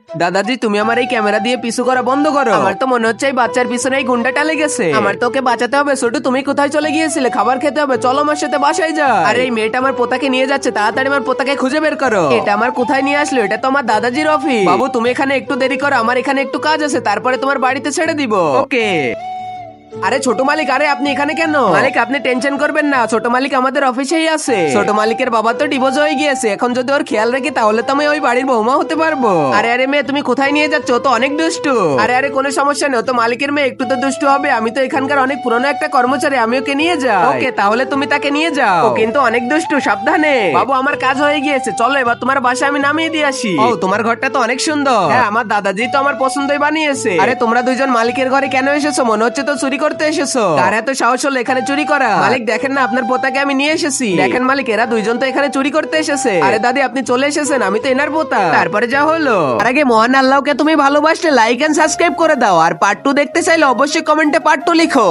দাদাজি তুমি আমার এই ক্যামেরা দিয়ে পিছু করা বন্ধ করো। আমার তো মনে হচ্ছে এই বাচ্চার পিছনে এই গুন্ডাটা লেগেছে। আমার তোকে বাঁচাতে হবে। ছোট তুমি কোথায় চলে গিয়েছিলে? খাবার খেতে হবে, চলো আমার সাথে বাসায় যা। আরে এই মেয়েটা আমার পোতাকে নিয়ে যাচ্ছে, তাড়াতাড়ি আমার পোতাকে খুঁজে বের করো। এটা আমার কোথায় নিয়ে আসলো? এটা তো আমার দাদাজির অফিস। বাবু তুমি এখানে একটু দেরি করো, আমার এখানে একটু কাজ আছে, তারপরে তোমার বাড়িতে ছেড়ে দিব। ওকে। আরে ছোট মালিক, আরে আপনি এখানে কেন? মালিক আপনি টেনশন করবেন না, ছোট মালিক আমাদের অফিসেই আছে। ছোট মালিকের বাবা তো ডিভোর্স হয়ে গিয়েছে, এখন যদি ওর খেয়াল রাখি তাহলে তো আমি ওই বাড়ির বৌমা হতে পারবো। আরে আরে মেয়ে তুমি কোথায় নিয়ে যাচ্ছ? ও তো অনেক দুষ্টু। আরে আরে কোনো সমস্যা নেই, ও তো মালিকের মেয়ে, একটু তো দুষ্টু হবে। আমি তো এখানকার অনেক পুরনো একটা কর্মচারী, আমি ওকে নিয়ে যাই। ওকে তাহলে তুমি তাকে নিয়ে যাও। ও কিন্তু অনেক দুষ্টু, সাবধানে। বাবু আমার কাজ হয়ে গিয়েছে, চলো এবার তোমার বাসায় আমি নামিয়ে দিয়ে আসি। ও তোমার ঘরটা তো অনেক সুন্দর। হ্যাঁ আমার দাদাজি তো আমার পছন্দই বানিয়েছে। আরে তোমরা দুইজন মালিকের ঘরে কেন এসেছো? মনে হচ্ছে তো চুরি করতে এসেছো। আর এত সাহস হলো এখানে চুরি করা? মালিক দেখেন না আপনার পোতাকে আমি নিয়ে এসেছি। দেখেন মালিক এরা দুইজন তো এখানে চুরি করতে এসেছে। আরে দাদি আপনি চলে এসেছেন, আমি তো এনার পোতা। তারপরে যা হলো। আর আগে মহান আল্লাহকে তুমি ভালোবাসলে লাইক এন্ড সাবস্ক্রাইব করে দাও, আর পার্ট 2 দেখতে চাইলে অবশ্যই কমেন্টে পার্ট 2 লিখো।